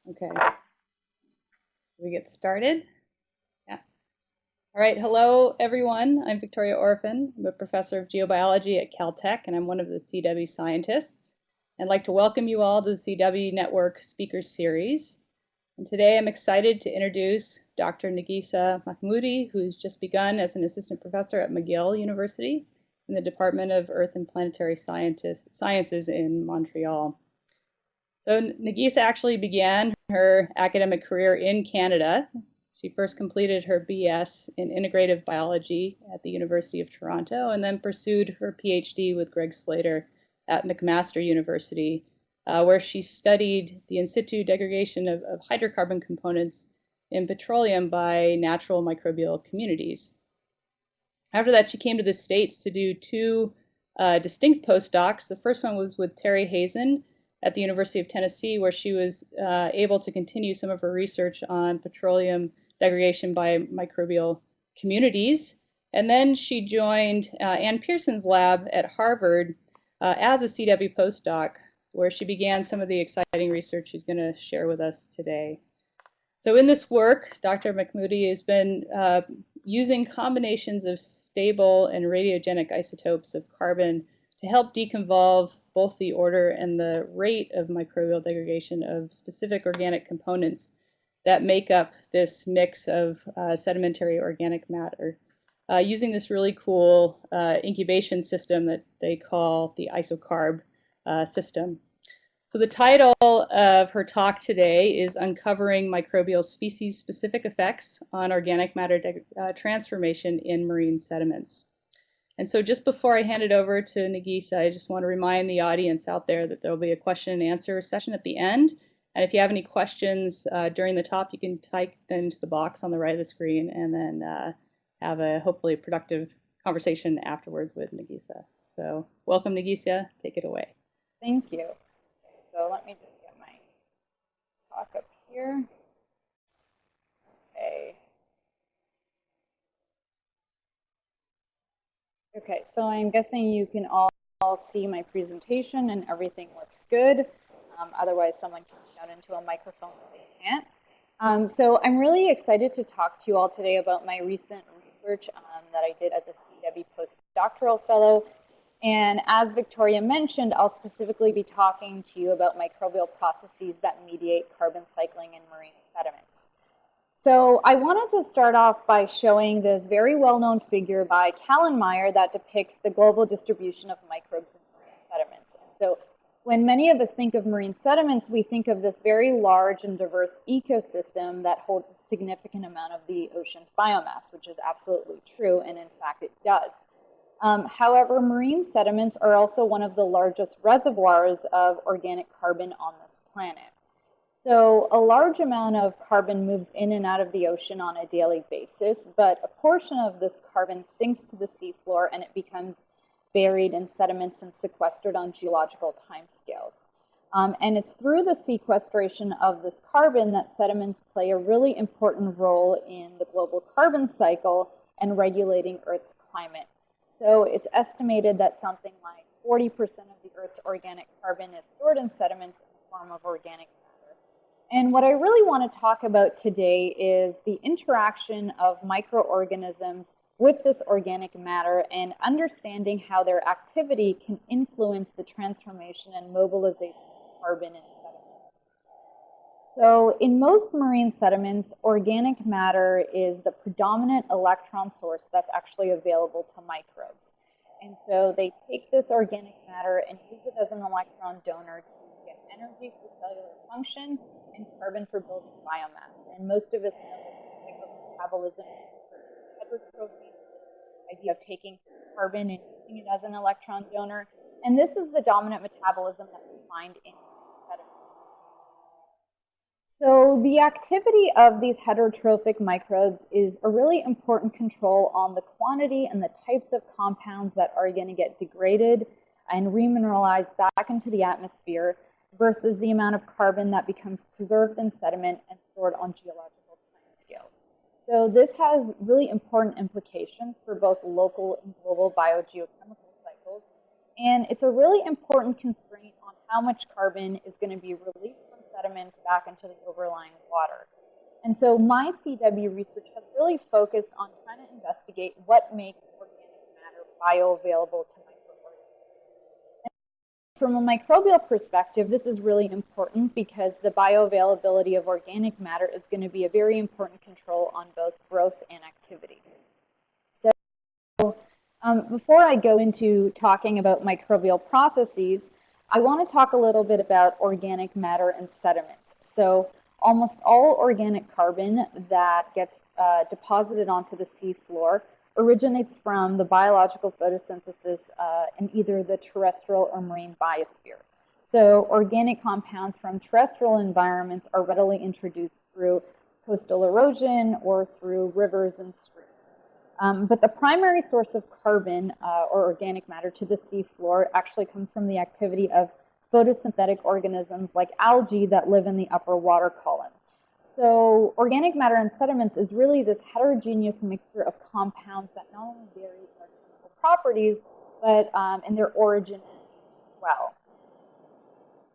Okay, we get started? Yeah. All right, hello everyone. I'm Victoria Orphan. I'm a professor of geobiology at Caltech, and I'm one of the C-DEBI scientists. I'd like to welcome you all to the C-DEBI Network Speaker Series. And today I'm excited to introduce Dr. Nagissa Mahmoudi, who's just begun as an assistant professor at McGill University in the Department of Earth and Planetary Sciences in Montreal. So Nagissa actually began her academic career in Canada. She first completed her BS in integrative biology at the University of Toronto and then pursued her PhD with Greg Slater at McMaster University, where she studied the in situ degradation of hydrocarbon components in petroleum by natural microbial communities. After that, she came to the States to do two distinct postdocs. The first one was with Terry Hazen at the University of Tennessee, where she was able to continue some of her research on petroleum degradation by microbial communities. And then she joined Ann Pearson's lab at Harvard as a C-DEBI postdoc, where she began some of the exciting research she's going to share with us today. So in this work, Dr. Mahmoudi has been using combinations of stable and radiogenic isotopes of carbon to help deconvolve both the order and the rate of microbial degradation of specific organic components that make up this mix of sedimentary organic matter, using this really cool incubation system that they call the Isocarb system. So the title of her talk today is Uncovering Microbial Species-Specific Effects on Organic Matter Transformation in Marine Sediments. And so just before I hand it over to Nagissa, I just want to remind the audience out there that there will be a question and answer session at the end. And if you have any questions during the talk, you can type them into the box on the right of the screen and then have a hopefully productive conversation afterwards with Nagissa. So welcome, Nagissa. Take it away. Thank you. So let me just get my talk up here. Okay. Okay, so I'm guessing you can all see my presentation and everything looks good. Otherwise, someone can shout into a microphone if they can't. So I'm really excited to talk to you all today about my recent research that I did as a C-DEBI postdoctoral fellow. And as Victoria mentioned, I'll specifically be talking to you about microbial processes that mediate carbon cycling in marine sediments. So I wanted to start off by showing this very well-known figure by Kallenmeyer that depicts the global distribution of microbes in marine sediments. And so when many of us think of marine sediments, we think of this very large and diverse ecosystem that holds a significant amount of the ocean's biomass, which is absolutely true, and in fact it does. However, marine sediments are also one of the largest reservoirs of organic carbon on this planet. So a large amount of carbon moves in and out of the ocean on a daily basis, but a portion of this carbon sinks to the seafloor and it becomes buried in sediments and sequestered on geological timescales. And it's through the sequestration of this carbon that sediments play a really important role in the global carbon cycle and regulating Earth's climate. So it's estimated that something like 40% of the Earth's organic carbon is stored in sediments in the form of organic matter. And what I really want to talk about today is the interaction of microorganisms with this organic matter and understanding how their activity can influence the transformation and mobilization of carbon in sediments. So in most marine sediments, organic matter is the predominant electron source that's actually available to microbes. And so they take this organic matter and use it as an electron donor to get energy for cellular function and carbon for building biomass. And most of us know that this type of metabolism is heterotrophy, so this idea of taking carbon and using it as an electron donor. And this is the dominant metabolism that we find in sediments. So the activity of these heterotrophic microbes is a really important control on the quantity and the types of compounds that are going to get degraded and remineralized back into the atmosphere versus the amount of carbon that becomes preserved in sediment and stored on geological timescales. So this has really important implications for both local and global biogeochemical cycles, and it's a really important constraint on how much carbon is going to be released from sediment sediments back into the overlying water. And so my C-DEBI research has really focused on trying to investigate what makes organic matter bioavailable to microorganisms. And from a microbial perspective, this is really important because the bioavailability of organic matter is going to be a very important control on both growth and activity. So before I go into talking about microbial processes, I want to talk a little bit about organic matter and sediments. So almost all organic carbon that gets deposited onto the seafloor originates from the biological photosynthesis in either the terrestrial or marine biosphere. So organic compounds from terrestrial environments are readily introduced through coastal erosion or through rivers and streams. But the primary source of carbon or organic matter to the seafloor actually comes from the activity of photosynthetic organisms like algae that live in the upper water column. So organic matter and sediments is really this heterogeneous mixture of compounds that not only vary in their chemical properties, but in their origin as well.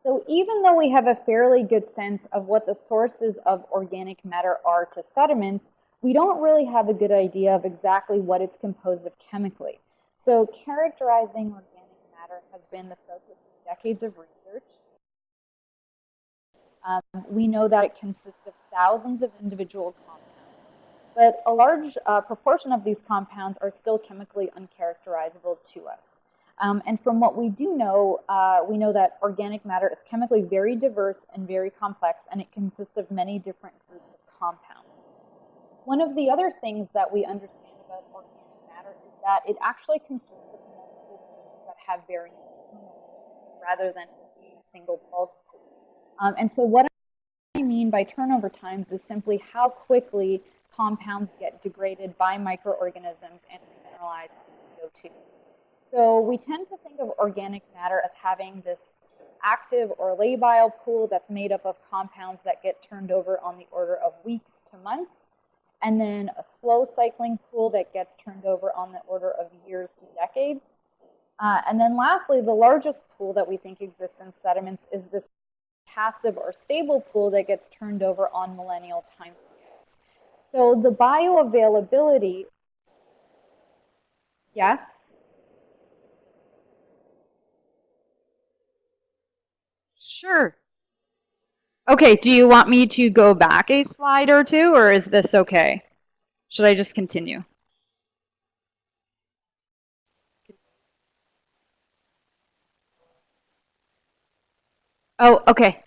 So even though we have a fairly good sense of what the sources of organic matter are to sediments, we don't really have a good idea of exactly what it's composed of chemically. So characterizing organic matter has been the focus of decades of research. We know that it consists of thousands of individual compounds, but a large proportion of these compounds are still chemically uncharacterizable to us. And from what we do know, we know that organic matter is chemically very diverse and very complex, and it consists of many different groups of compounds. One of the other things that we understand about organic matter is that it actually consists of multiple pools that have varying turnover rather than a single bulk pool. And so what I mean by turnover times is simply how quickly compounds get degraded by microorganisms and mineralized to CO2. So we tend to think of organic matter as having this active or labile pool that's made up of compounds that get turned over on the order of weeks to months, and then a slow cycling pool that gets turned over on the order of years to decades. And then lastly, the largest pool that we think exists in sediments is this passive or stable pool that gets turned over on millennial timescales. So the bioavailability, yes? Sure. Okay, do you want me to go back a slide or two, or is this okay? Should I just continue? Oh, okay.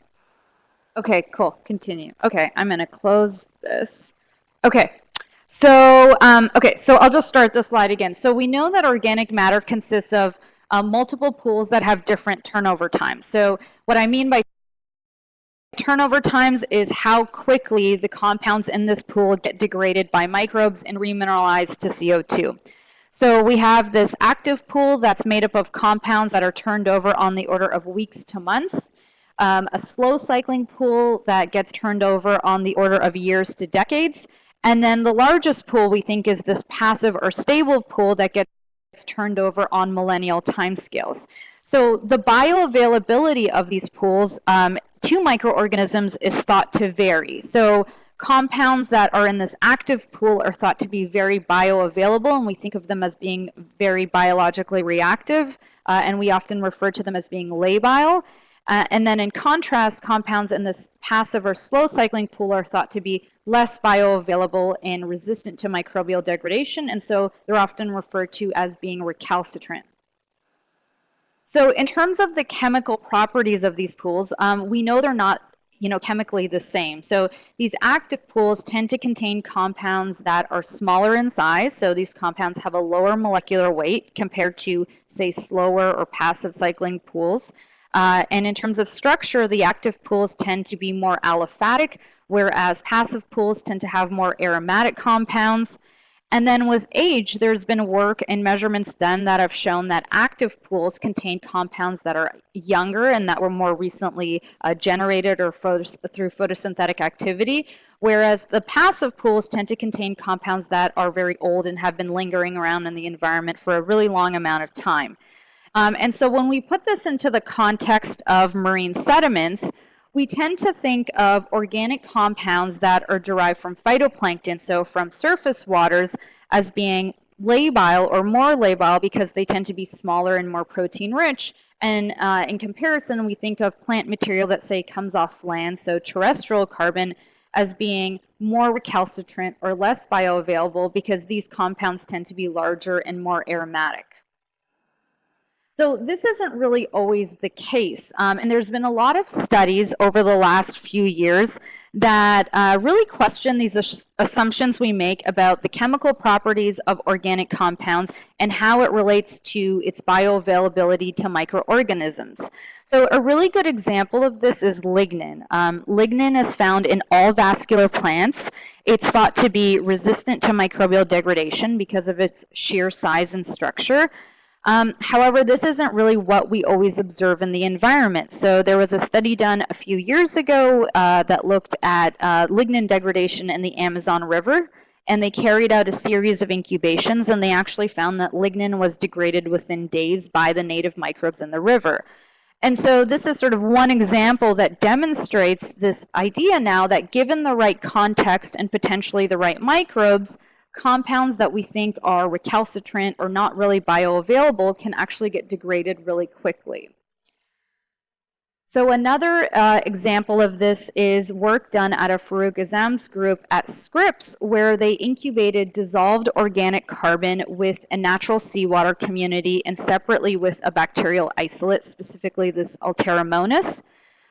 Okay, cool. Continue. Okay, I'm going to close this. Okay. So, so I'll just start the slide again. So we know that organic matter consists of multiple pools that have different turnover times. So what I mean by turnover times is how quickly the compounds in this pool get degraded by microbes and remineralized to CO2. So we have this active pool that's made up of compounds that are turned over on the order of weeks to months. A slow cycling pool that gets turned over on the order of years to decades. And then the largest pool we think is this passive or stable pool that gets turned over on millennial timescales. So the bioavailability of these pools to microorganisms is thought to vary. So compounds that are in this active pool are thought to be very bioavailable, and we think of them as being very biologically reactive, and we often refer to them as being labile. And then in contrast, compounds in this passive or slow cycling pool are thought to be less bioavailable and resistant to microbial degradation, and so they're often referred to as being recalcitrant. So in terms of the chemical properties of these pools, we know they're not chemically the same. So these active pools tend to contain compounds that are smaller in size. So these compounds have a lower molecular weight compared to, say, slower or passive cycling pools. And in terms of structure, the active pools tend to be more aliphatic, whereas passive pools tend to have more aromatic compounds. And then with age, there's been work and measurements done that have shown that active pools contain compounds that are younger and that were more recently generated or through photosynthetic activity, whereas the passive pools tend to contain compounds that are very old and have been lingering around in the environment for a really long amount of time. And so when we put this into the context of marine sediments, we tend to think of organic compounds that are derived from phytoplankton, so from surface waters, as being labile or more labile because they tend to be smaller and more protein rich. And in comparison, we think of plant material that, say, comes off land, so terrestrial carbon, as being more recalcitrant or less bioavailable because these compounds tend to be larger and more aromatic. So this isn't really always the case, and there's been a lot of studies over the last few years that really question these assumptions we make about the chemical properties of organic compounds and how it relates to its bioavailability to microorganisms. So a really good example of this is lignin. Lignin is found in all vascular plants. It's thought to be resistant to microbial degradation because of its sheer size and structure. However, this isn't really what we always observe in the environment. So there was a study done a few years ago that looked at lignin degradation in the Amazon River, and they carried out a series of incubations, and they actually found that lignin was degraded within days by the native microbes in the river. And so this is sort of one example that demonstrates this idea now that given the right context and potentially the right microbes, compounds that we think are recalcitrant or not really bioavailable can actually get degraded really quickly. So another example of this is work done out of Farouk Azam's group at Scripps, where they incubated dissolved organic carbon with a natural seawater community and separately with a bacterial isolate, specifically this Alteramonas.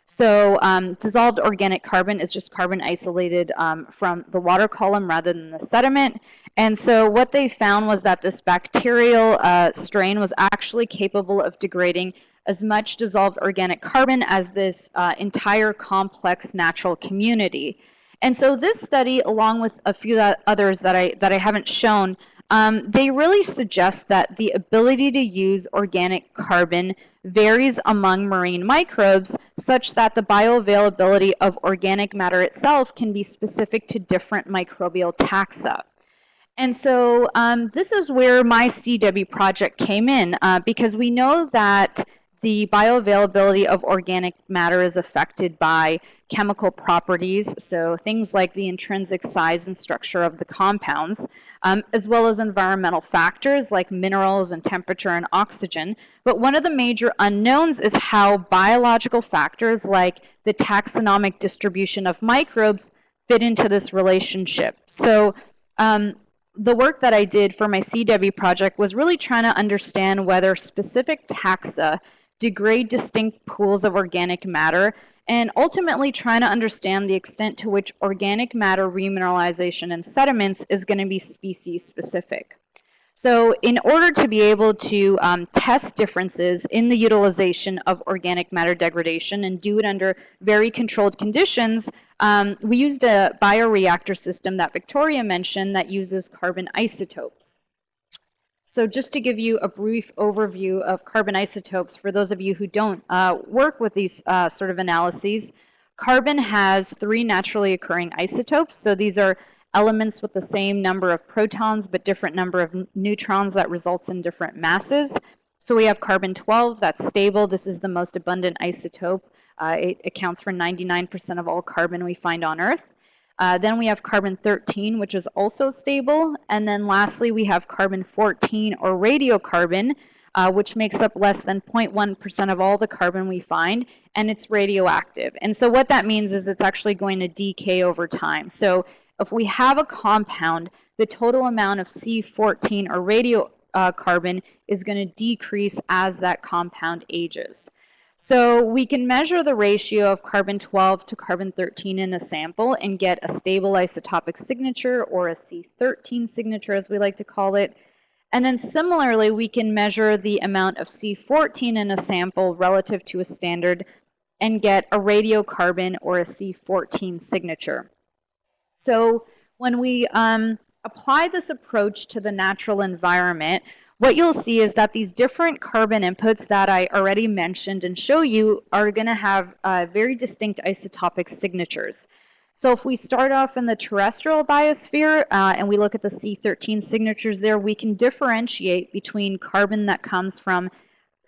So dissolved organic carbon is just carbon isolated from the water column rather than the sediment. And so what they found was that this bacterial strain was actually capable of degrading as much dissolved organic carbon as this entire complex natural community. And so this study, along with a few others that I haven't shown, they really suggest that the ability to use organic carbon varies among marine microbes such that the bioavailability of organic matter itself can be specific to different microbial taxa. And so this is where my C-DEBI project came in because we know that the bioavailability of organic matter is affected by chemical properties, so things like the intrinsic size and structure of the compounds, as well as environmental factors like minerals and temperature and oxygen. But one of the major unknowns is how biological factors like the taxonomic distribution of microbes fit into this relationship. So the work that I did for my C-DEBI project was really trying to understand whether specific taxa degrade distinct pools of organic matter, and ultimately trying to understand the extent to which organic matter remineralization in sediments is going to be species specific. So in order to be able to test differences in the utilization of organic matter degradation and do it under very controlled conditions, we used a bioreactor system that Victoria mentioned that uses carbon isotopes. So just to give you a brief overview of carbon isotopes, for those of you who don't work with these sort of analyses, carbon has 3 naturally occurring isotopes. So these are elements with the same number of protons but different number of neutrons that results in different masses. So we have carbon-12, that's stable. This is the most abundant isotope. It accounts for 99% of all carbon we find on Earth. Then we have carbon-13, which is also stable. And then lastly, we have carbon-14 or radiocarbon, which makes up less than 0.1% of all the carbon we find, and it's radioactive. And so what that means is it's actually going to decay over time. So if we have a compound, the total amount of C14 or radiocarbon is going to decrease as that compound ages. So we can measure the ratio of carbon-12 to carbon-13 in a sample and get a stable isotopic signature, or a C13 signature as we like to call it. And then similarly, we can measure the amount of C14 in a sample relative to a standard and get a radiocarbon or a C14 signature. So when we apply this approach to the natural environment, what you'll see is that these different carbon inputs that I already mentioned and show you are going to have very distinct isotopic signatures. So if we start off in the terrestrial biosphere and we look at the C13 signatures there, we can differentiate between carbon that comes from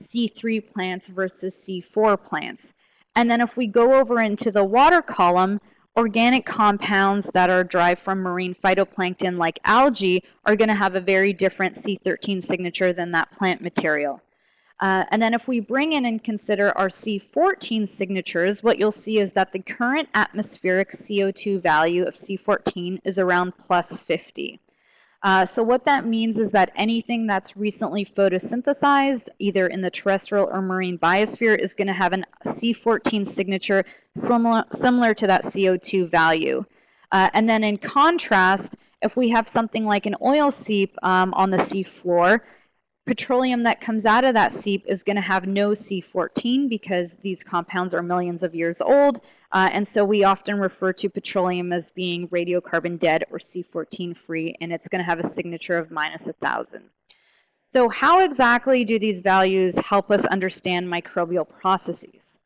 C3 plants versus C4 plants. And then if we go over into the water column, organic compounds that are derived from marine phytoplankton like algae are going to have a very different C13 signature than that plant material. And then if we bring in and consider our C14 signatures, what you'll see is that the current atmospheric CO2 value of C14 is around plus 50. So what that means is that anything that's recently photosynthesized, either in the terrestrial or marine biosphere, is going to have a C14 signature similar to that CO2 value. And then in contrast, if we have something like an oil seep on the seafloor, petroleum that comes out of that seep is going to have no C14 because these compounds are millions of years old. And so we often refer to petroleum as being radiocarbon dead or C14 free, and it's going to have a signature of minus 1,000. So how exactly do these values help us understand microbial processes?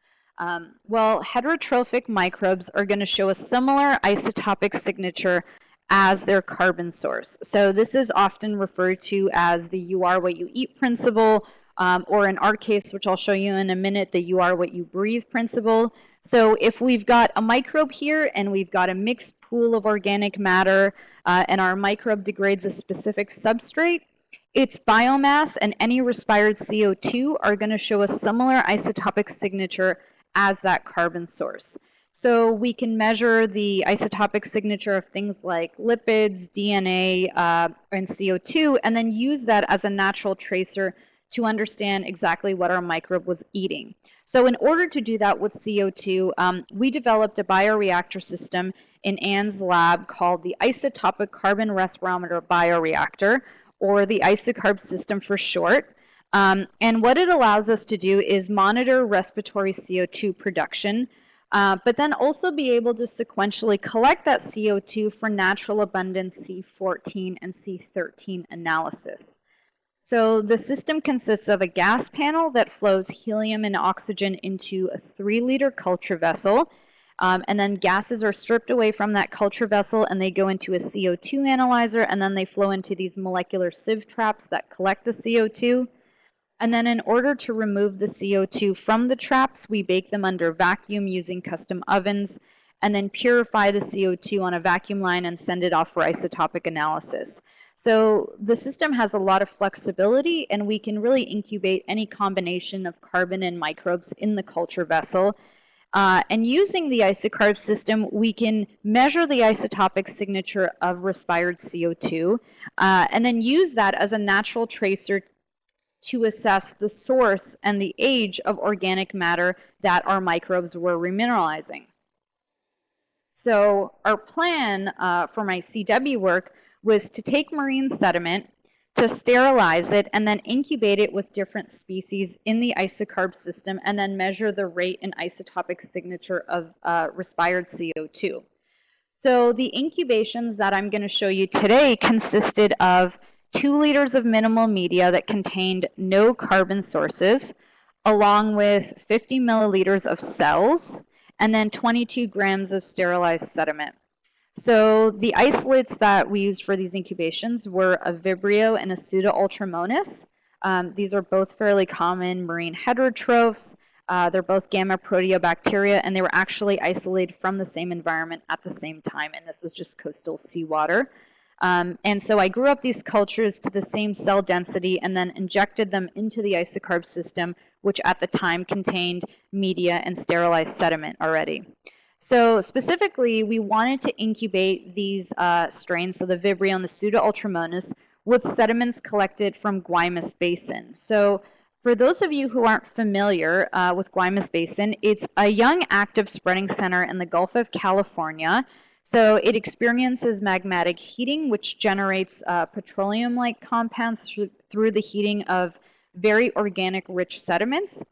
Well, heterotrophic microbes are going to show a similar isotopic signature as their carbon source. So this is often referred to as the you are what you eat principle, or in our case, which I'll show you in a minute, the you are what you breathe principle. So if we've got a microbe here and we've got a mixed pool of organic matter and our microbe degrades a specific substrate, its biomass and any respired CO2 are going to show a similar isotopic signature as that carbon source. So we can measure the isotopic signature of things like lipids, DNA, and CO2, and then use that as a natural tracer to understand exactly what our microbe was eating. So in order to do that with CO2, we developed a bioreactor system in Anne's lab called the isotopic carbon respirometer bioreactor, or the Isocarb system for short. And what it allows us to do is monitor respiratory CO2 production, but then also be able to sequentially collect that CO2 for natural abundance C14 and C13 analysis. So the system consists of a gas panel that flows helium and oxygen into a 3-liter culture vessel, and then gases are stripped away from that culture vessel and they go into a CO2 analyzer, and then they flow into these molecular sieve traps that collect the CO2. And then in order to remove the CO2 from the traps, we bake them under vacuum using custom ovens, and then purify the CO2 on a vacuum line and send it off for isotopic analysis. So the system has a lot of flexibility, and we can really incubate any combination of carbon and microbes in the culture vessel. And using the Isocarb system, we can measure the isotopic signature of respired CO2, and then use that as a natural tracer to assess the source and the age of organic matter that our microbes were remineralizing. So our plan for my C-DEBI work was to take marine sediment, to sterilize it, and then incubate it with different species in the Isocarb system, and then measure the rate and isotopic signature of respired CO2. So the incubations that I'm going to show you today consisted of 2 liters of minimal media that contained no carbon sources, along with 50 milliliters of cells, and then 22 grams of sterilized sediment. So the isolates that we used for these incubations were a Vibrio and a Pseudo-Ultramonas. These are both fairly common marine heterotrophs. They're both gamma proteobacteria, and they were actually isolated from the same environment at the same time, and this was just coastal seawater. And so I grew up these cultures to the same cell density and then injected them into the Isocarb system, which at the time contained media and sterilized sediment already. So specifically, we wanted to incubate these strains, so the Vibrio and the Pseudo-Ultramonas, with sediments collected from Guaymas Basin. So for those of you who aren't familiar with Guaymas Basin, it's a young active spreading center in the Gulf of California. So it experiences magmatic heating, which generates petroleum-like compounds through the heating of very organic rich sediments.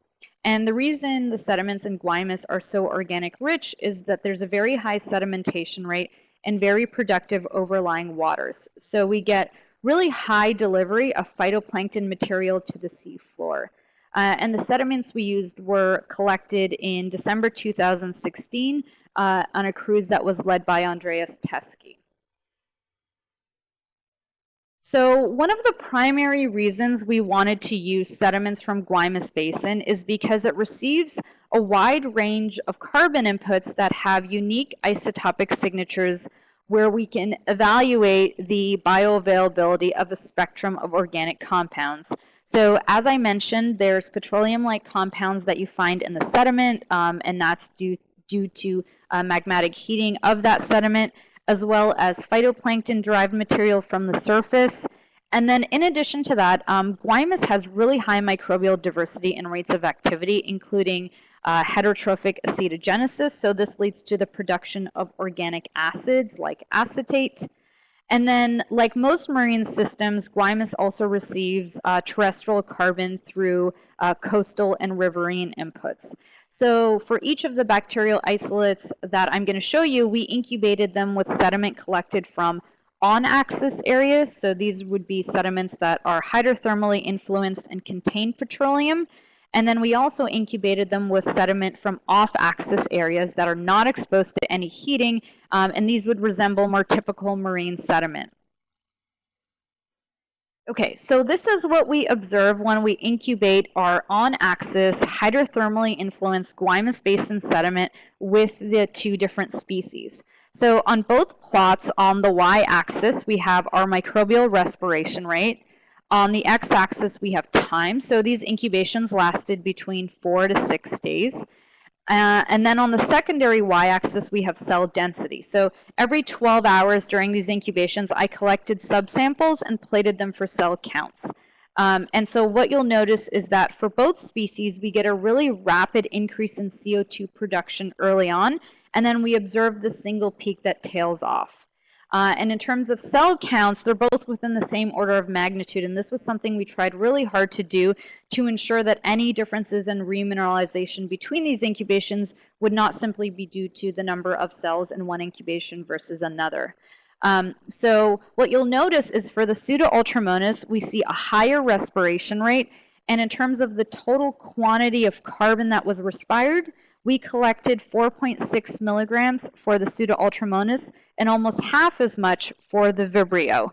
And the reason the sediments in Guaymas are so organic rich is that there's a very high sedimentation rate and very productive overlying waters. So we get really high delivery of phytoplankton material to the seafloor. And the sediments we used were collected in December 2016 on a cruise that was led by Andreas Teskey. So one of the primary reasons we wanted to use sediments from Guaymas Basin is because it receives a wide range of carbon inputs that have unique isotopic signatures where we can evaluate the bioavailability of a spectrum of organic compounds. So as I mentioned, there's petroleum-like compounds that you find in the sediment, and that's due to magmatic heating of that sediment, as well as phytoplankton-derived material from the surface. And then in addition to that, Guaymas has really high microbial diversity and rates of activity, including heterotrophic acetogenesis. So this leads to the production of organic acids like acetate. And then, like most marine systems, Guaymas also receives terrestrial carbon through coastal and riverine inputs. So for each of the bacterial isolates that I'm going to show you, we incubated them with sediment collected from on-axis areas. So these would be sediments that are hydrothermally influenced and contain petroleum. And then we also incubated them with sediment from off-axis areas that are not exposed to any heating, and these would resemble more typical marine sediment. Okay, so this is what we observe when we incubate our on-axis hydrothermally influenced Guaymas Basin sediment with the two different species. So on both plots on the y-axis, we have our microbial respiration rate. On the x-axis, we have time. So these incubations lasted between 4 to 6 days. And then on the secondary y-axis, we have cell density. So every 12 hours during these incubations, I collected subsamples and plated them for cell counts. And so what you'll notice is that for both species, we get a really rapid increase in CO2 production early on, and then we observe the single peak that tails off. And in terms of cell counts, they're both within the same order of magnitude, and this was something we tried really hard to do to ensure that any differences in remineralization between these incubations would not simply be due to the number of cells in one incubation versus another. So what you'll notice is for the Pseudo-Ultramonas, we see a higher respiration rate, and in terms of the total quantity of carbon that was respired, we collected 4.6 milligrams for the Pseudo-Ultramonas and almost half as much for the Vibrio.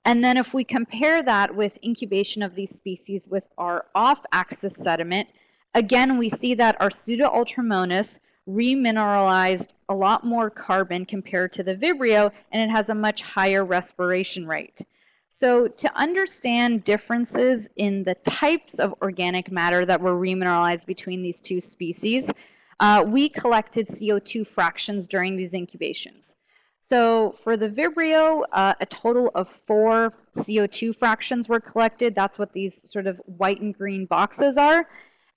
And then if we compare that with incubation of these species with our off-axis sediment, again, we see that our Pseudo-Ultramonas remineralized a lot more carbon compared to the Vibrio, and it has a much higher respiration rate. So to understand differences in the types of organic matter that were remineralized between these two species, we collected CO2 fractions during these incubations. So for the Vibrio, a total of 4 CO2 fractions were collected. That's what these sort of white and green boxes are.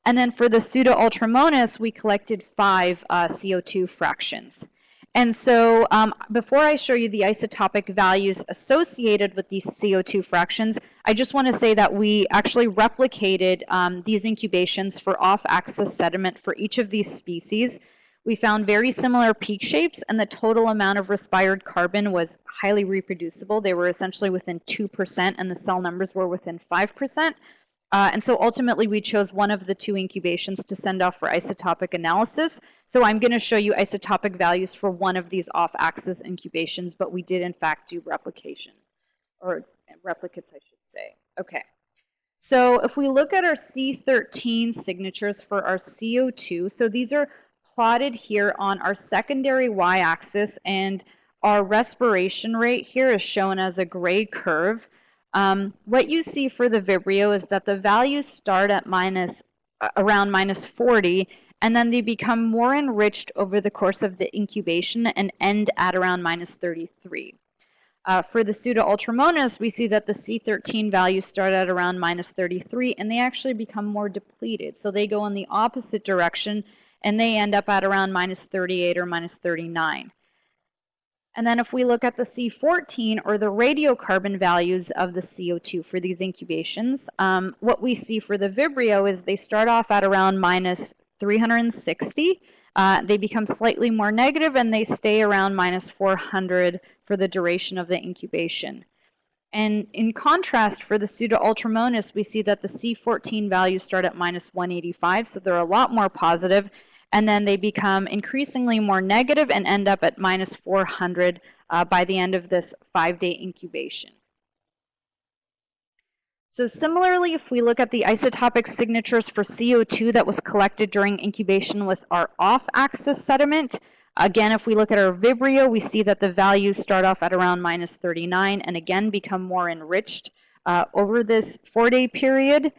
And then for the Pseudo-Ultramonas, we collected 5 CO2 fractions. And so before I show you the isotopic values associated with these CO2 fractions, I just want to say that we actually replicated these incubations for off-axis sediment for each of these species. We found very similar peak shapes, and the total amount of respired carbon was highly reproducible. They were essentially within 2%, and the cell numbers were within 5%. And so ultimately, we chose one of the 2 incubations to send off for isotopic analysis. So I'm going to show you isotopic values for one of these off-axis incubations, but we did, in fact, do replication, or replicates, I should say. Okay. So if we look at our C13 signatures for our CO2, so these are plotted here on our secondary y-axis, and our respiration rate here is shown as a gray curve. What you see for the Vibrio is that the values start at around minus 40, and then they become more enriched over the course of the incubation and end at around minus 33. For the Pseudo-Ultramonas, we see that the C13 values start at around minus 33, and they actually become more depleted. So they go in the opposite direction, and they end up at around minus 38 or minus 39. And then if we look at the C14, or the radiocarbon values of the CO2 for these incubations, what we see for the Vibrio is they start off at around minus 360. They become slightly more negative, and they stay around minus 400 for the duration of the incubation. And in contrast, for the Pseudo-Ultramonas, we see that the C14 values start at minus 185, so they're a lot more positive. And then they become increasingly more negative and end up at minus 400 by the end of this 5-day incubation. So similarly, if we look at the isotopic signatures for CO2 that was collected during incubation with our off-axis sediment, again, if we look at our Vibrio, we see that the values start off at around -39 and again become more enriched over this 4-day period.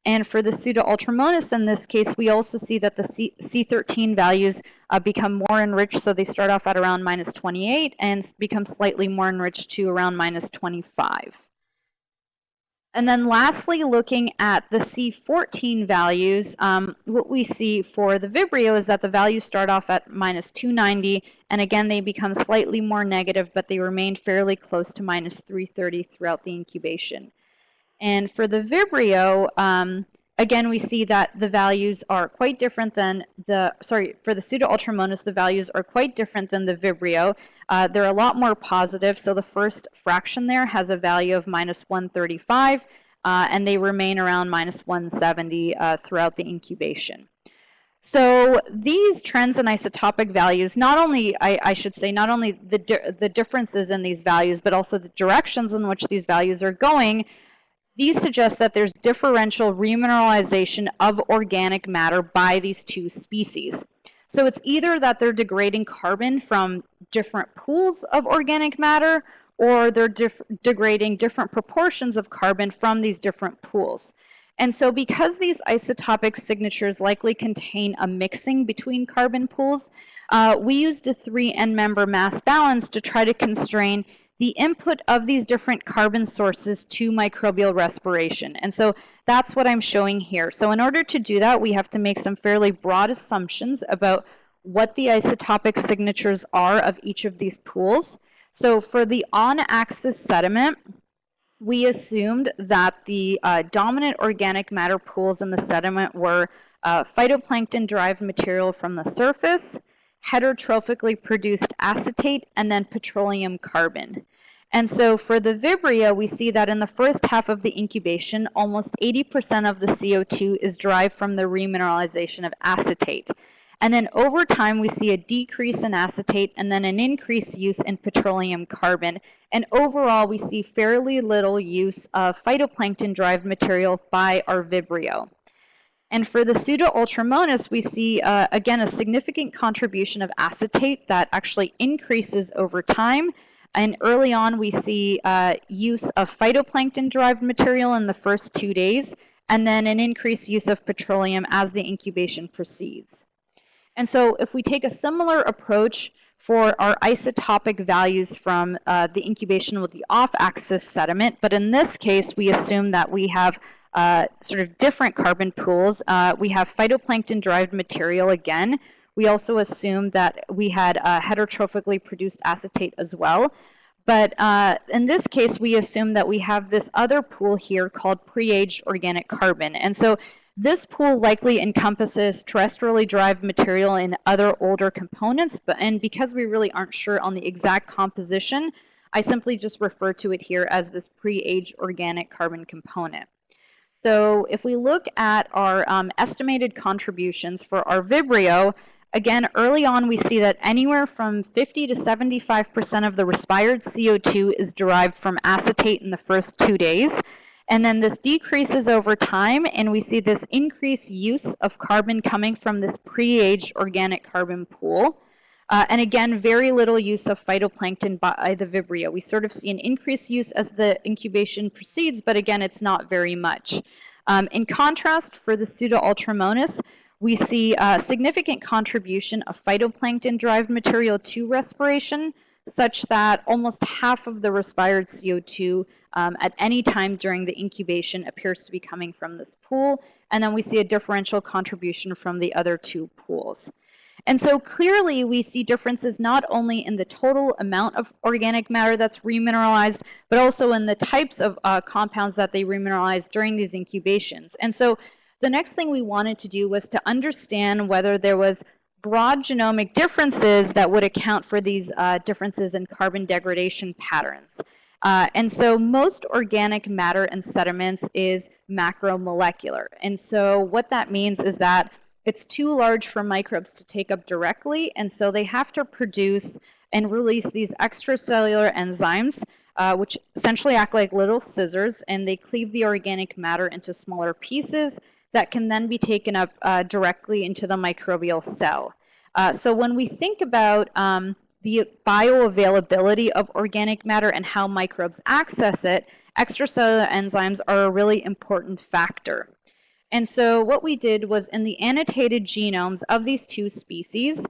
And for the Pseudo-Ultramonas, in this case, we also see that the C13 values become more enriched, so they start off at around -28 and become slightly more enriched to around -25. And then lastly, looking at the C14 values, what we see for the Vibrio is that the values start off at -290, and again, they become slightly more negative, but they remain fairly close to -330 throughout the incubation. And for the Vibrio, again, we see that the values are quite different than for the Pseudo-Ultramonas, the values are quite different than the Vibrio. They're a lot more positive. So the first fraction there has a value of -135, and they remain around -170 throughout the incubation. So these trends in isotopic values, not only, I should say, not only the differences in these values, but also the directions in which these values are going, these suggest that there's differential remineralization of organic matter by these two species. So it's either that they're degrading carbon from different pools of organic matter, or they're degrading different proportions of carbon from these different pools. And so because these isotopic signatures likely contain a mixing between carbon pools, we used a 3 member mass balance to try to constrain the input of these different carbon sources to microbial respiration. And so that's what I'm showing here. So in order to do that, we have to make some fairly broad assumptions about what the isotopic signatures are of each of these pools. So for the on-axis sediment, we assumed that the dominant organic matter pools in the sediment were phytoplankton-derived material from the surface, heterotrophically produced acetate, and then petroleum carbon. And so for the Vibrio, we see that in the first half of the incubation, almost 80% of the CO2 is derived from the remineralization of acetate. And then over time, we see a decrease in acetate and then an increased use in petroleum carbon. And overall, we see fairly little use of phytoplankton-derived material by our Vibrio. And for the Pseudo-Ultramonas, we see, again, a significant contribution of acetate that actually increases over time. And early on, we see use of phytoplankton-derived material in the first 2 days, and then an increased use of petroleum as the incubation proceeds. And so if we take a similar approach for our isotopic values from the incubation with the off-axis sediment, but in this case, we assume that we have sort of different carbon pools. We have phytoplankton-derived material again. We also assumed that we had heterotrophically produced acetate as well. But in this case, we assume that we have this other pool here called pre-aged organic carbon. And so this pool likely encompasses terrestrially derived material and other older components. And because we really aren't sure on the exact composition, I simply just refer to it here as this pre-aged organic carbon component. So if we look at our estimated contributions for our Vibrio, again, early on we see that anywhere from 50 to 75% of the respired CO2 is derived from acetate in the first 2 days. And then this decreases over time, and we see this increased use of carbon coming from this pre-aged organic carbon pool. And again, very little use of phytoplankton by the Vibrio. We sort of see an increased use as the incubation proceeds, but again, it's not very much. In contrast, for the Pseudo-Ultramonas, we see a significant contribution of phytoplankton-derived material to respiration, such that almost half of the respired CO2 at any time during the incubation appears to be coming from this pool. And then we see a differential contribution from the other two pools. And so clearly we see differences not only in the total amount of organic matter that's remineralized, but also in the types of compounds that they remineralize during these incubations. And so the next thing we wanted to do was to understand whether there was broad genomic differences that would account for these differences in carbon degradation patterns. And so most organic matter in sediments is macromolecular. And so what that means is that it's too large for microbes to take up directly, and so they have to produce and release these extracellular enzymes which essentially act like little scissors, and they cleave the organic matter into smaller pieces that can then be taken up directly into the microbial cell. So when we think about the bioavailability of organic matter and how microbes access it, extracellular enzymes are a really important factor. And so what we did was, in the annotated genomes of these two species,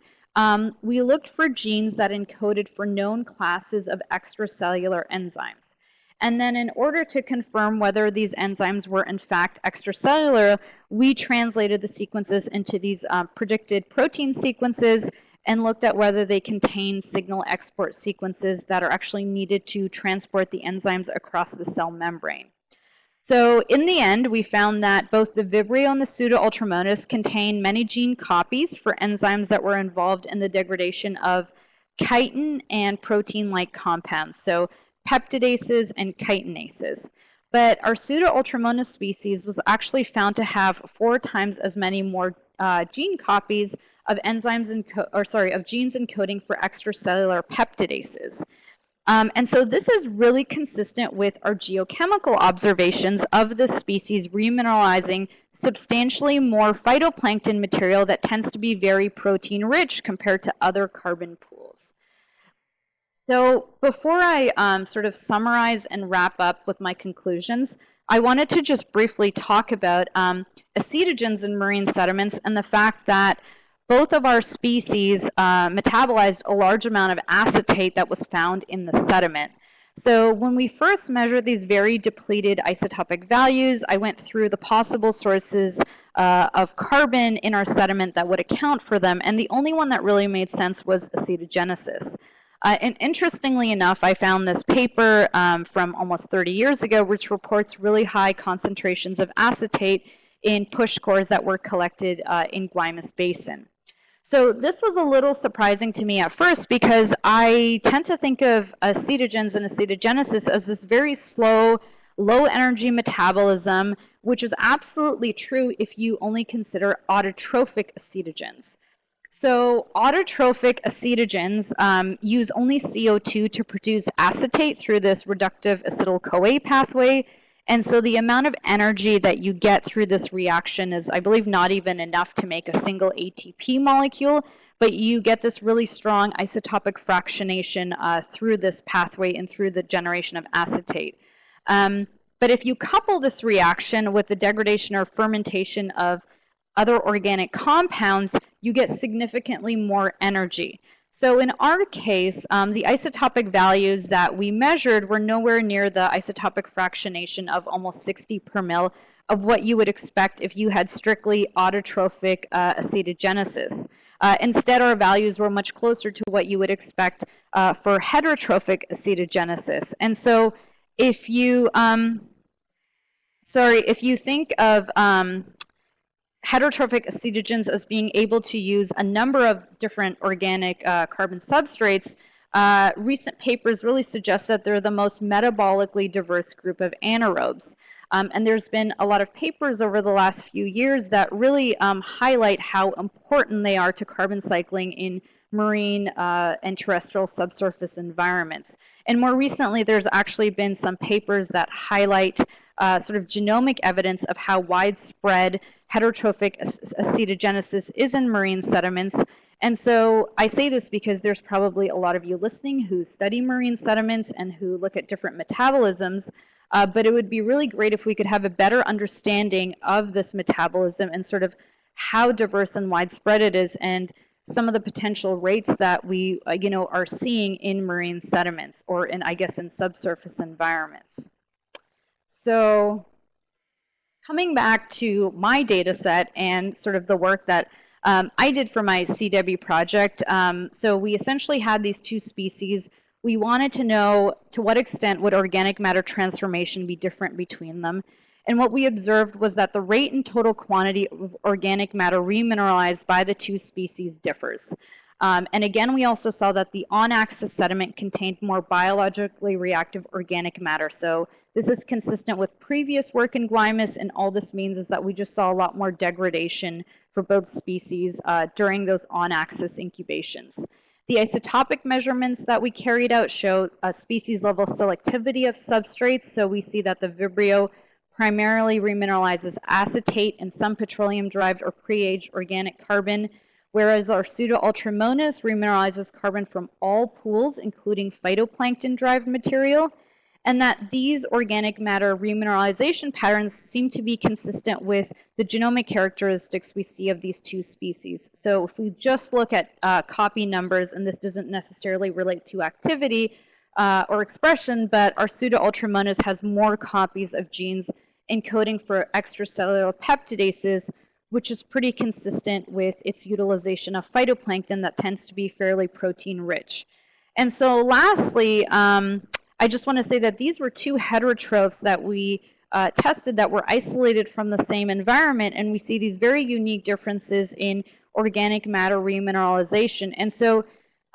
we looked for genes that encoded for known classes of extracellular enzymes. And then in order to confirm whether these enzymes were in fact extracellular, we translated the sequences into these predicted protein sequences and looked at whether they contain signal export sequences that are actually needed to transport the enzymes across the cell membrane. So in the end, we found that both the Vibrio and the Pseudo-Ultramonas contain many gene copies for enzymes that were involved in the degradation of chitin and protein-like compounds, so peptidases and chitinases. But our Pseudo-Ultramonas species was actually found to have 4 times as many more gene copies of enzymes of genes encoding for extracellular peptidases. And so this is really consistent with our geochemical observations of this species remineralizing substantially more phytoplankton material that tends to be very protein rich compared to other carbon pools. So before I sort of summarize and wrap up with my conclusions, I wanted to just briefly talk about acetogens in marine sediments and the fact that both of our species metabolized a large amount of acetate that was found in the sediment. So when we first measured these very depleted isotopic values, I went through the possible sources of carbon in our sediment that would account for them, and the only one that really made sense was acetogenesis. And interestingly enough, I found this paper from almost 30 years ago, which reports really high concentrations of acetate in push cores that were collected in Guaymas Basin. So this was a little surprising to me at first because I tend to think of acetogens and acetogenesis as this very slow, low energy metabolism, which is absolutely true if you only consider autotrophic acetogens. So autotrophic acetogens use only CO2 to produce acetate through this reductive acetyl-CoA pathway. And so the amount of energy that you get through this reaction is, I believe, not even enough to make a single ATP molecule, but you get this really strong isotopic fractionation through this pathway and through the generation of acetate. But if you couple this reaction with the degradation or fermentation of other organic compounds, you get significantly more energy. So in our case, the isotopic values that we measured were nowhere near the isotopic fractionation of almost 60 per mil of what you would expect if you had strictly autotrophic acetogenesis. Instead, our values were much closer to what you would expect for heterotrophic acetogenesis. And so if you, if you think of heterotrophic acetogens as being able to use a number of different organic carbon substrates, recent papers really suggest that they're the most metabolically diverse group of anaerobes. And there's been a lot of papers over the last few years that really highlight how important they are to carbon cycling in marine and terrestrial subsurface environments. And more recently, there's actually been some papers that highlight sort of genomic evidence of how widespread heterotrophic acetogenesis is in marine sediments. And so I say this because there's probably a lot of you listening who study marine sediments and who look at different metabolisms, but it would be really great if we could have a better understanding of this metabolism and sort of how diverse and widespread it is and some of the potential rates that we are seeing in marine sediments or in, I guess, in subsurface environments. So coming back to my data set and sort of the work that I did for my C-DEBI project, so we essentially had these two species. We wanted to know to what extent would organic matter transformation be different between them. And what we observed was that the rate and total quantity of organic matter remineralized by the two species differs. And again, we also saw that the on-axis sediment contained more biologically reactive organic matter. So this is consistent with previous work in Guaymas, and all this means is that we just saw a lot more degradation for both species during those on-axis incubations. The isotopic measurements that we carried out show a species-level selectivity of substrates. So we see that the Vibrio primarily remineralizes acetate and some petroleum-derived or pre-aged organic carbon, whereas our Pseudo-Ultramonas remineralizes carbon from all pools, including phytoplankton-derived material, and that these organic matter remineralization patterns seem to be consistent with the genomic characteristics we see of these two species. So if we just look at copy numbers, and this doesn't necessarily relate to activity or expression, but our Pseudo-Ultramonas has more copies of genes encoding for extracellular peptidases, which is pretty consistent with its utilization of phytoplankton that tends to be fairly protein rich. And so lastly, I just want to say that these were two heterotrophs that we tested that were isolated from the same environment, and we see these very unique differences in organic matter remineralization. And so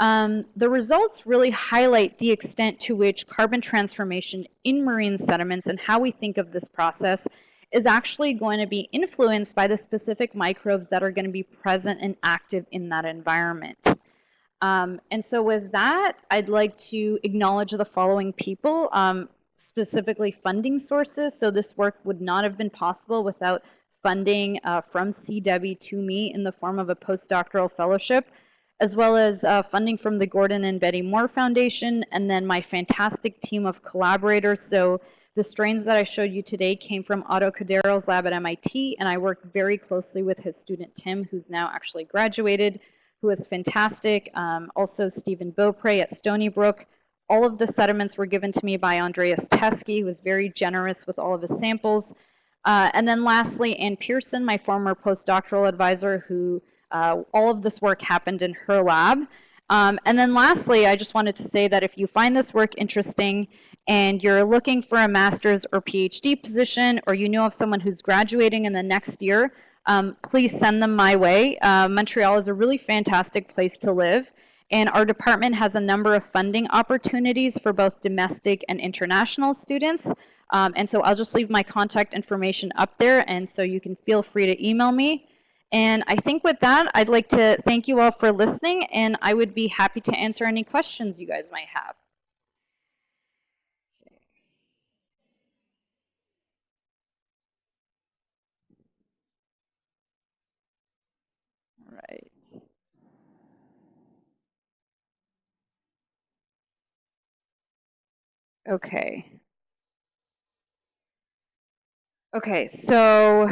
the results really highlight the extent to which carbon transformation in marine sediments and how we think of this process is actually going to be influenced by the specific microbes that are going to be present and active in that environment. And so with that, I'd like to acknowledge the following people, specifically funding sources. So this work would not have been possible without funding from C-DEBI to me in the form of a postdoctoral fellowship, as well as funding from the Gordon and Betty Moore Foundation, and then my fantastic team of collaborators. So the strains that I showed you today came from Otto Cadero's lab at MIT, and I worked very closely with his student Tim, who's now actually graduated, who is fantastic. Also Stephen Beaupre at Stony Brook. All of the sediments were given to me by Andreas Teskey, who was very generous with all of his samples. And then lastly, Ann Pearson, my former postdoctoral advisor, who all of this work happened in her lab. And then lastly, I just wanted to say that if you find this work interesting and you're looking for a master's or PhD position, or you know of someone who's graduating in the next year, please send them my way. Montreal is a really fantastic place to live, and our department has a number of funding opportunities for both domestic and international students. And so I'll just leave my contact information up there, and so you can feel free to email me. And I think with that, I'd like to thank you all for listening, and I would be happy to answer any questions you guys might have. All right. Okay. Okay, so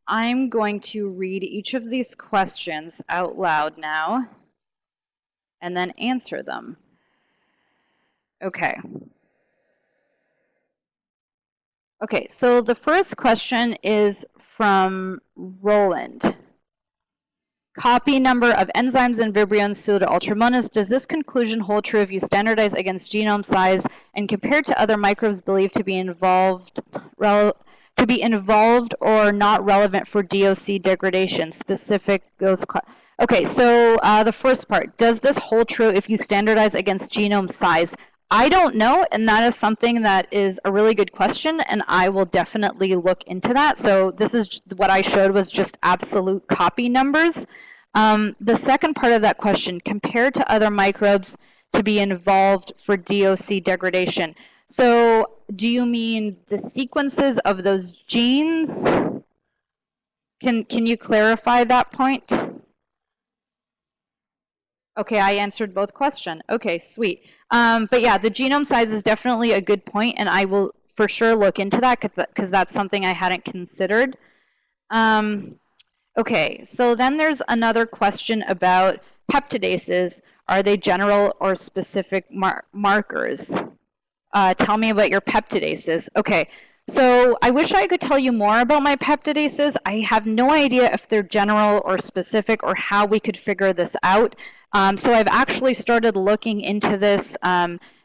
I'm going to read each of these questions out loud now and then answer them. Okay. Okay, so the first question is from Roland. Copy number of enzymes in Vibrio and Pseudo-Ultramonas. Does this conclusion hold true if you standardize against genome size and compared to other microbes believed to be involved or not relevant for DOC degradation? Specific those. Okay, so the first part, does this hold true if you standardize against genome size? I don't know, and that is something that is a really good question, and I will definitely look into that. So this is what I showed was just absolute copy numbers. The second part of that question, compared to other microbes to be involved for DOC degradation. So do you mean the sequences of those genes? Can you clarify that point? Okay, I answered both questions. Okay, sweet. But yeah, the genome size is definitely a good point, and I will for sure look into that because that's something I hadn't considered. Okay, so then there's another question about peptidases. Are they general or specific markers? Tell me about your peptidases. Okay, so I wish I could tell you more about my peptidases. I have no idea if they're general or specific or how we could figure this out. So I've actually started looking into this.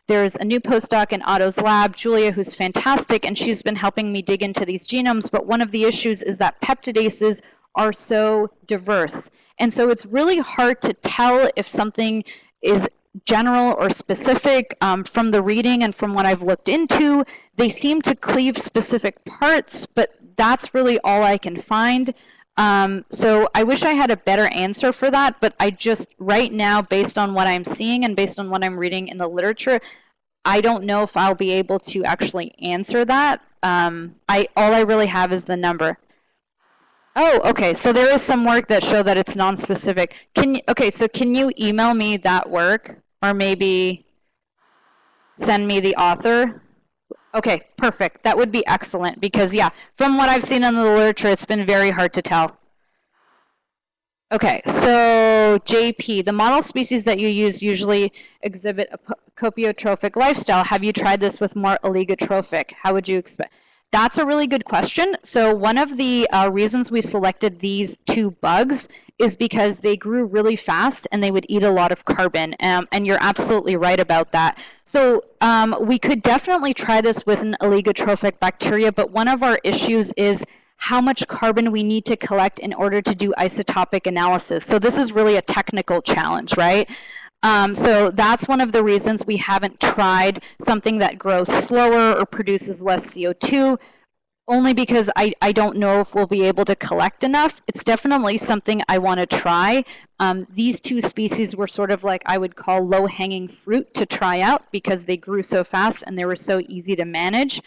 There's a new postdoc in Otto's lab, Julia, who's fantastic, and she's been helping me dig into these genomes. But one of the issues is that peptidases are so diverse. And so it's really hard to tell if something is general or specific. From the reading and from what I've looked into, they seem to cleave specific parts, but that's really all I can find. So I wish I had a better answer for that, but I just, right now, based on what I'm seeing and based on what I'm reading in the literature, I don't know if I'll be able to actually answer that. All I really have is the number. Oh, okay. So there is some work that show that it's non-specific. Okay, so can you email me that work, or maybe send me the author? Okay, perfect. That would be excellent because, yeah, from what I've seen in the literature, it's been very hard to tell. Okay, so JP, the model species that you use usually exhibit a copiotrophic lifestyle. Have you tried this with more oligotrophic? How would you expect? That's a really good question. So one of the reasons we selected these two bugs is because they grew really fast and they would eat a lot of carbon. And you're absolutely right about that. So we could definitely try this with an oligotrophic bacteria, but one of our issues is how much carbon we need to collect in order to do isotopic analysis. So this is really a technical challenge, right? So that's one of the reasons we haven't tried something that grows slower or produces less CO2, only because I don't know if we'll be able to collect enough. It's definitely something I want to try. These two species were sort of like I would call low-hanging fruit to try out because they grew so fast and they were so easy to manage.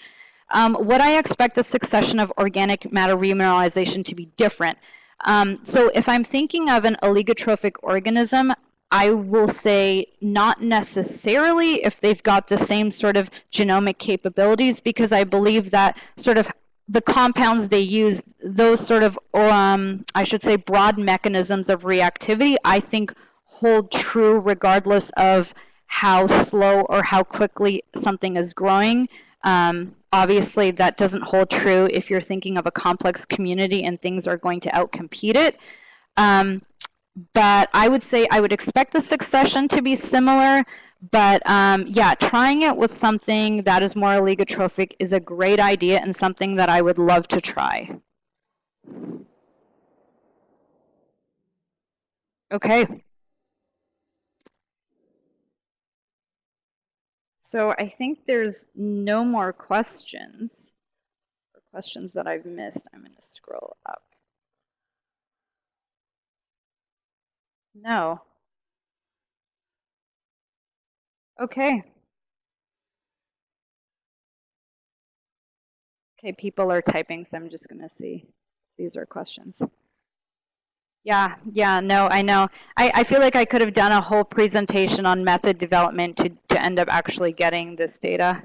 Would I expect the succession of organic matter remineralization to be different? So if I'm thinking of an oligotrophic organism, I will say not necessarily if they've got the same sort of genomic capabilities, because I believe that sort of the compounds they use, those sort of, I should say, broad mechanisms of reactivity, I think hold true regardless of how slow or how quickly something is growing. Obviously, that doesn't hold true if you're thinking of a complex community and things are going to outcompete it. But I would say I would expect the succession to be similar. But yeah, trying it with something that is more oligotrophic is a great idea and something that I would love to try. Okay. So I think there's no more questions. Or questions that I've missed. I'm going to scroll up. No. Okay. Okay, people are typing, so I'm just going to see. These are questions. Yeah, no, I know. I feel like I could have done a whole presentation on method development to end up actually getting this data.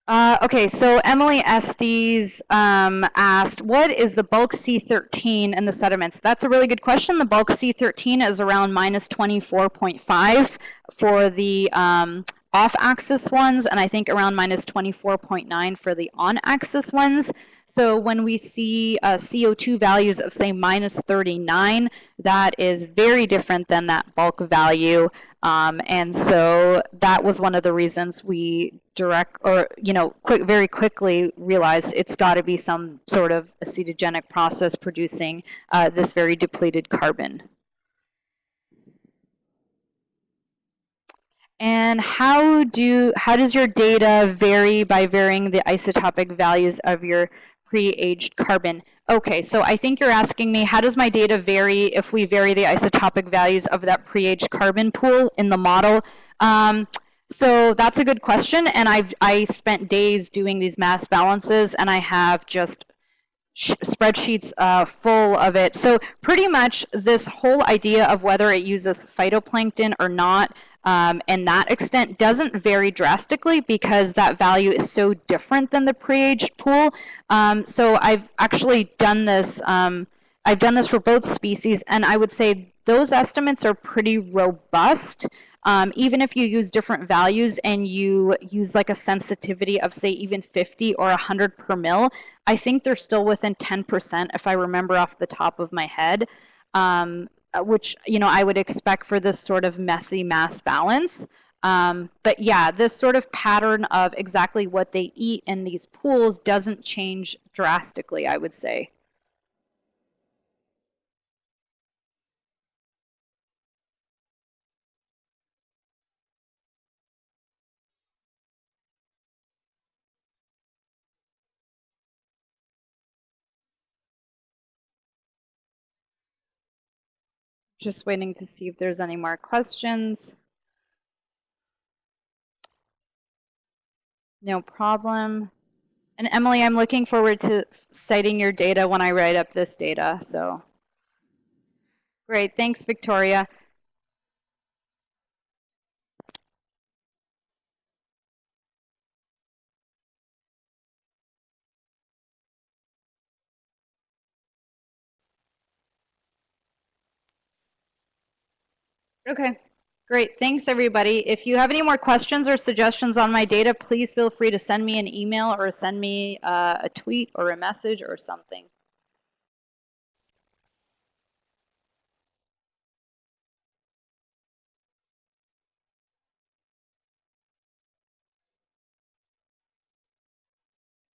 Okay, so Emily Estes asked, what is the bulk C13 in the sediments? That's a really good question. The bulk C13 is around minus 24.5 for the off-axis ones, and I think around minus 24.9 for the on-axis ones. So when we see CO2 values of, say, minus 39, that is very different than that bulk value. And so that was one of the reasons we very quickly realized it's got to be some sort of acetogenic process producing this very depleted carbon. And how does your data vary by varying the isotopic values of your pre-aged carbon? Okay, so I think you're asking me, how does my data vary if we vary the isotopic values of that pre-aged carbon pool in the model? So that's a good question, and I spent days doing these mass balances, and I have just spreadsheets full of it. So pretty much this whole idea of whether it uses phytoplankton or not, and that extent doesn't vary drastically because that value is so different than the pre-aged pool. So I've actually done this. I've done this for both species, and I would say those estimates are pretty robust. Even if you use different values and you use like a sensitivity of, say, even 50 or 100 per mil, I think they're still within 10% if I remember off the top of my head, which I would expect for this sort of messy mass balance. But yeah, this sort of pattern of exactly what they eat in these pools doesn't change drastically, I would say. Just waiting to see if there's any more questions. No problem. And Emily, I'm looking forward to citing your data when I write up this data. So great. Thanks, Victoria. Okay, great. Thanks, everybody. If you have any more questions or suggestions on my data, please feel free to send me an email or send me a tweet or a message or something.